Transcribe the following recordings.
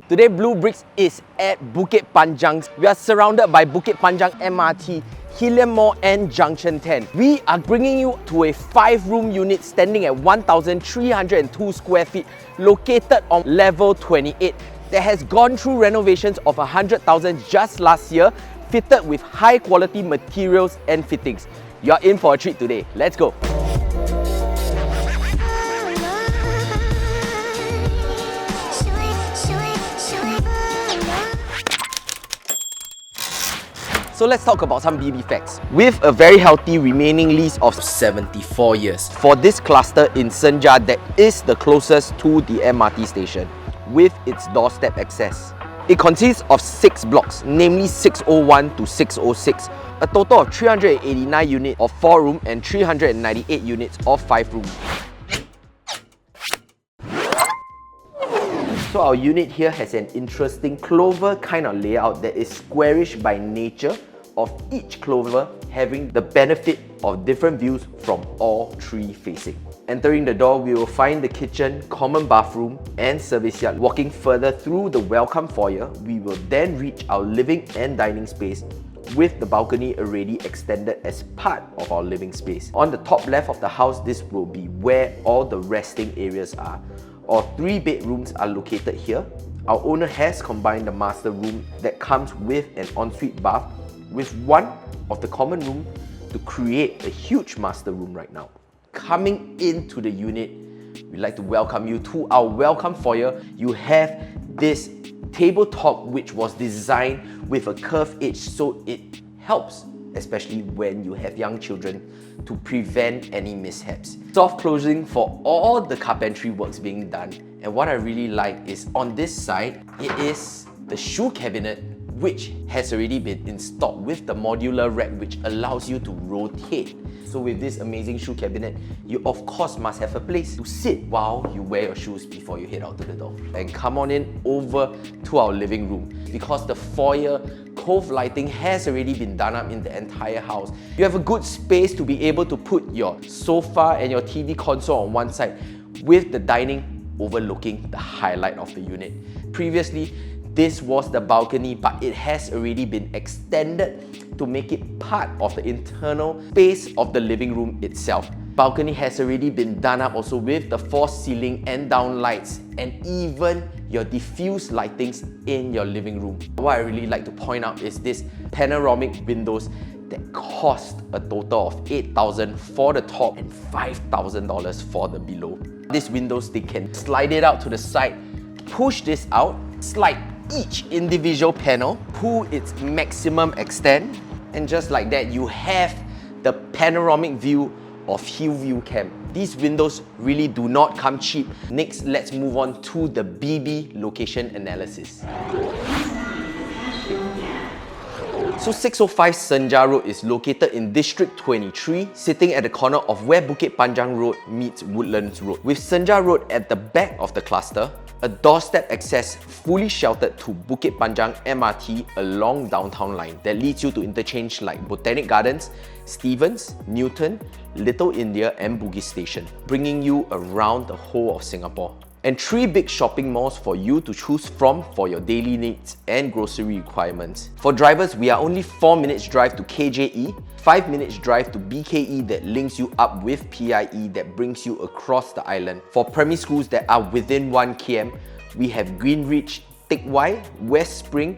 Today, Blue Bricks is at Bukit Panjang. We are surrounded by Bukit Panjang MRT, Hillion Mall and Junction 10. We are bringing you to a 5-room unit standing at 1,302 square feet, located on level 28, that has gone through renovations of 100,000 just last year, fitted with high quality materials and fittings. You are in for a treat today. Let's go. So let's talk about some BB facts. With a very healthy remaining lease of 74 years for this cluster in Senja that is the closest to the MRT station with its doorstep access. It consists of 6 blocks, namely 601 to 606, a total of 389 units of 4-room and 398 units of 5-room. So our unit here has an interesting clover kind of layout that is squarish by nature, of each clover having the benefit of different views from all 3 facing. Entering the door, we will find the kitchen, common bathroom and service yard. Walking further through the welcome foyer, we will then reach our living and dining space with the balcony already extended as part of our living space. On the top left of the house, this will be where all the resting areas are. Our 3 bedrooms are located here. Our owner has combined the master room that comes with an ensuite bath with one of the common room to create a huge master room right now. Coming into the unit, we'd like to welcome you to our welcome foyer. You have this tabletop which was designed with a curved edge, so it helps, especially when you have young children, to prevent any mishaps. Soft closing for all the carpentry works being done. And what I really like is on this side, it is the shoe cabinet which has already been installed with the modular rack which allows you to rotate. So with this amazing shoe cabinet, you of course must have a place to sit while you wear your shoes before you head out to the door. And come on in over to our living room, because the foyer cove lighting has already been done up in the entire house. You have a good space to be able to put your sofa and your TV console on one side, with the dining overlooking the highlight of the unit. Previously, this was the balcony, but it has already been extended to make it part of the internal space of the living room itself. Balcony has already been done up also with the false ceiling and down lights, and even your diffuse lightings in your living room. What I really like to point out is this panoramic windows that cost a total of $8,000 for the top and $5,000 for the below. These windows, they can slide it out to the side, push this out, slide each individual panel to its maximum extent, and just like that, you have the panoramic view of Hillview Camp. These windows really do not come cheap. Next, let's move on to the BB location analysis. So 605 Senja Road is located in District 23, sitting at the corner of where Bukit Panjang Road meets Woodlands Road. With Senja Road at the back of the cluster, a doorstep access fully sheltered to Bukit Panjang MRT along downtown line that leads you to interchange like Botanic Gardens, Stevens, Newton, Little India and Bugis Station, bringing you around the whole of Singapore. And 3 big shopping malls for you to choose from for your daily needs and grocery requirements. For drivers, we are only 4 minutes drive to KJE, 5 minutes drive to BKE that links you up with PIE that brings you across the island. For primary schools that are within 1 km, we have Greenridge, Teck Whye, West Spring,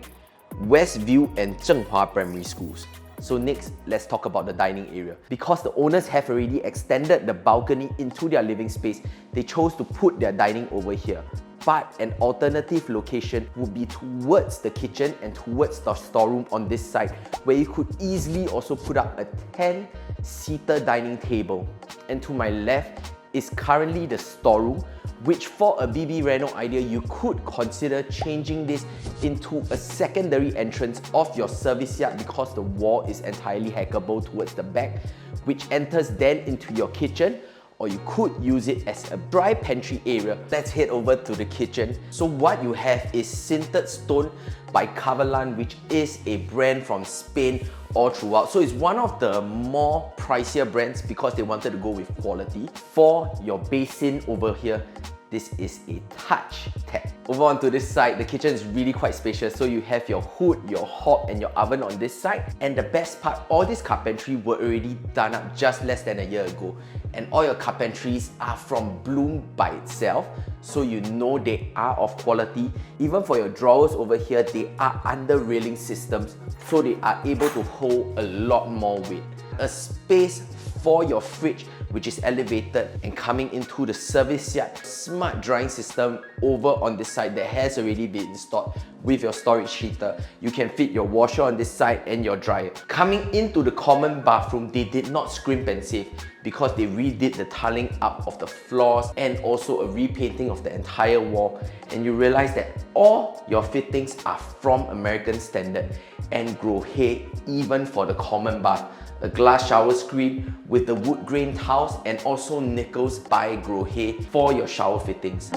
Westview and Zhenghua primary schools. So next, let's talk about the dining area. Because the owners have already extended the balcony into their living space, they chose to put their dining over here. But an alternative location would be towards the kitchen and towards the storeroom on this side, where you could easily also put up a 10-seater dining table. And to my left is currently the storeroom, which for a BB Reno idea, you could consider changing this into a secondary entrance of your service yard, because the wall is entirely hackable towards the back, which enters then into your kitchen, or you could use it as a dry pantry area. Let's head over to the kitchen. So what you have is sintered stone by Kavalan, which is a brand from Spain all throughout. So it's one of the more pricier brands because they wanted to go with quality. For your basin over here, this is a touch tap. Over onto this side, the kitchen is really quite spacious. So you have your hood, your hob and your oven on this side. And the best part, all this carpentry were already done up just less than a year ago. And all your carpentries are from Bloom by itself. So you know they are of quality. Even for your drawers over here, they are under railing systems. So they are able to hold a lot more weight. A space for your fridge, which is elevated and coming into the service yard. Smart drying system over on this side that has already been installed with your storage heater. You can fit your washer on this side and your dryer. Coming into the common bathroom, they did not scrimp and save because they redid the tiling up of the floors and also a repainting of the entire wall. And you realize that all your fittings are from American standard and Grohe even for the common bath. A glass shower screen with the wood grain tiles and also Nichols by Grohe for your shower fittings.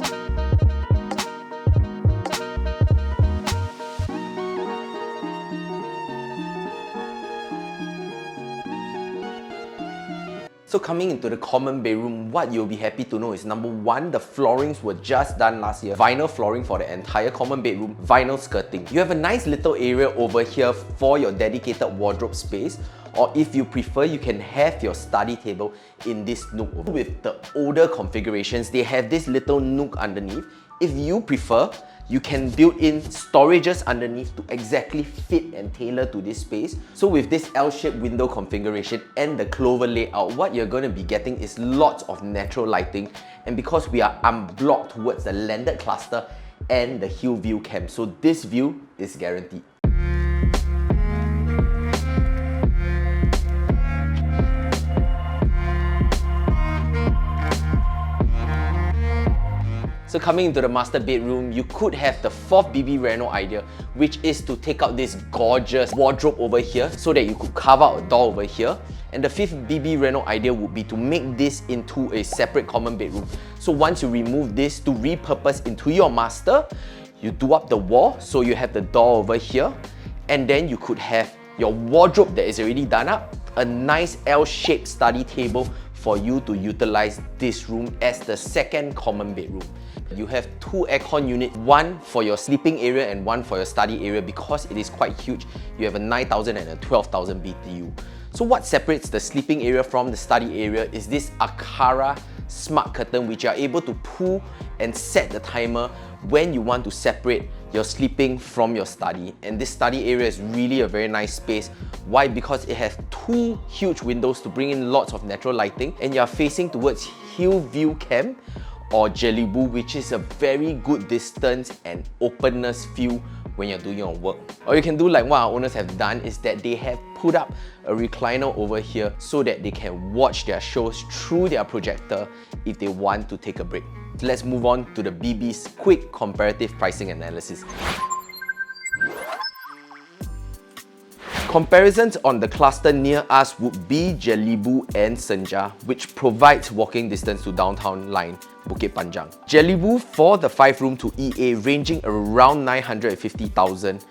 So coming into the common bedroom, what you'll be happy to know is number one, the floorings were just done last year. Vinyl flooring for the entire common bedroom, vinyl skirting. You have a nice little area over here for your dedicated wardrobe space. Or if you prefer, you can have your study table in this nook. With the older configurations, they have this little nook underneath. If you prefer, you can build in storages underneath to exactly fit and tailor to this space. So with this L-shaped window configuration and the clover layout, what you're going to be getting is lots of natural lighting. And because we are unblocked towards the landed cluster and the hill view cam, so this view is guaranteed. So coming into the master bedroom, you could have the fourth BB Reno idea, which is to take out this gorgeous wardrobe over here so that you could carve out a door over here. And the fifth BB Reno idea would be to make this into a separate common bedroom. So once you remove this to repurpose into your master, you do up the wall, so you have the door over here, and then you could have your wardrobe that is already done up, a nice L-shaped study table for you to utilize this room as the second common bedroom. You have two aircon units, one for your sleeping area and one for your study area. Because it is quite huge, you have a 9,000 and a 12,000 BTU. So what separates the sleeping area from the study area is this Aqara smart curtain, which you are able to pull and set the timer when you want to separate your sleeping from your study. And this study area is really a very nice space. Why? Because it has two huge windows to bring in lots of natural lighting, and you are facing towards Hill View Camp or Jelibu, which is a very good distance and openness feel when you're doing your work. Or you can do like what our owners have done, is that they have put up a recliner over here so that they can watch their shows through their projector if they want to take a break. Let's move on to the BB's quick comparative pricing analysis. Comparisons on the cluster near us would be Jelibu and Senja, which provides walking distance to downtown line, Bukit Panjang. Jelibu for the 5-room to EA ranging around 950,000,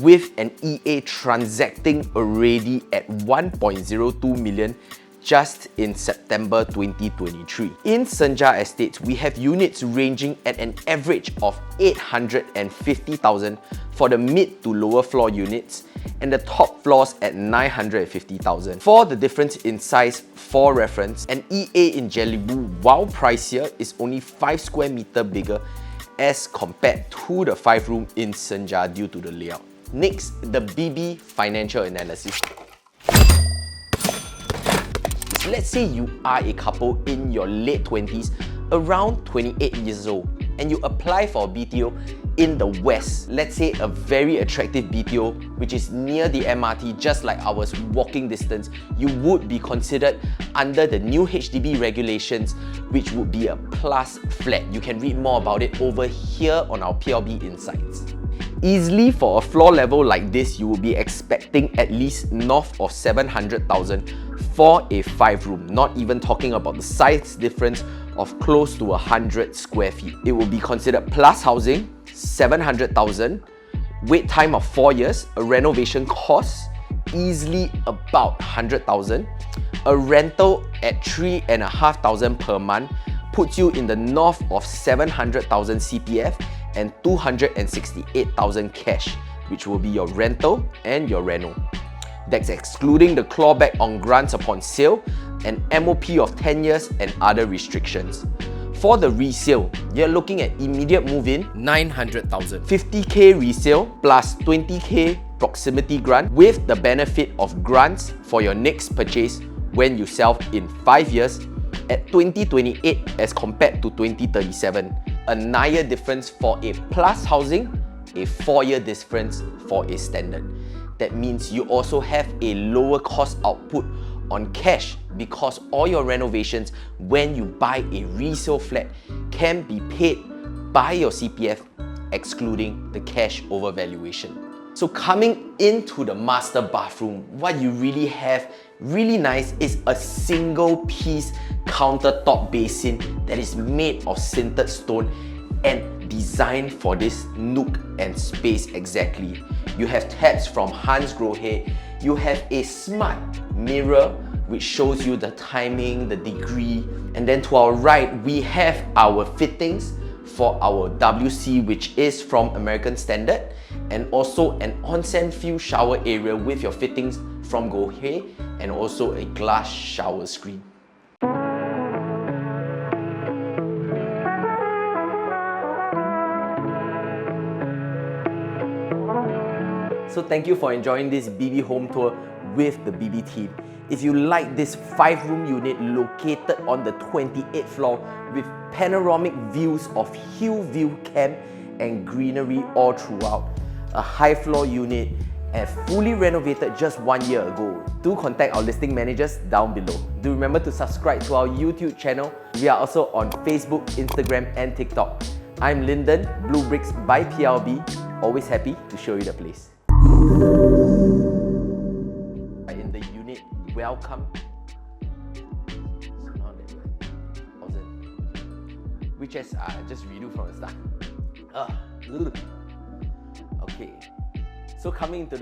with an EA transacting already at 1.02 million just in September 2023. In Senja Estates, we have units ranging at an average of 850,000 for the mid to lower floor units, and the top floors at 950,000. For the difference in size, for reference, an EA in Jelibu, while pricier, is only 5 square meter bigger as compared to the 5-room in Senja due to the layout. Next, the BB financial analysis. Let's say you are a couple in your late 20s, around 28 years old, and you apply for a BTO in the West. Let's say a very attractive BTO which is near the MRT, just like ours, walking distance. You would be considered under the new HDB regulations, which would be a plus flat. You can read more about it over here on our PLB Insights. Easily for a floor level like this, you will be expecting at least north of 700,000 for a 5-room, not even talking about the size difference of close to 100 square feet. It will be considered plus housing, 700,000, wait time of 4 years, a renovation cost easily about 100,000, a rental at 3,500 per month, puts you in the north of 700,000 CPF and 268,000 cash, which will be your rental and your reno. That's excluding the clawback on grants upon sale, an MOP of 10 years and other restrictions. For the resale, you're looking at immediate move-in 900,000, 50k resale plus 20k proximity grant with the benefit of grants for your next purchase when you sell in 5 years at 2028 as compared to 2037. A 9-year difference for a plus housing, a 4-year difference for a standard. That means you also have a lower cost output on cash because all your renovations when you buy a resale flat can be paid by your CPF excluding the cash over valuation. So coming into the master bathroom, what you really have really nice is a single piece countertop basin that is made of sintered stone and designed for this nook and space exactly. You have taps from Hans Grohe. You have a smart mirror which shows you the timing, the degree, and then to our right we have our fittings for our WC, which is from American Standard, and also an onsen field shower area with your fittings from Grohe and also a glass shower screen. So thank you for enjoying this BB home tour with the BB team. If you like this 5-room unit located on the 28th floor with panoramic views of Hillview Camp and greenery all throughout, a high floor unit and fully renovated just 1 year ago, do contact our listing managers down below. Do remember to subscribe to our YouTube channel. We are also on Facebook, Instagram and TikTok. I'm Lyndon, Blue Bricks by PLB. Always happy to show you the place. In the unit, welcome. So now that which is just redo from the start. Okay, so coming into the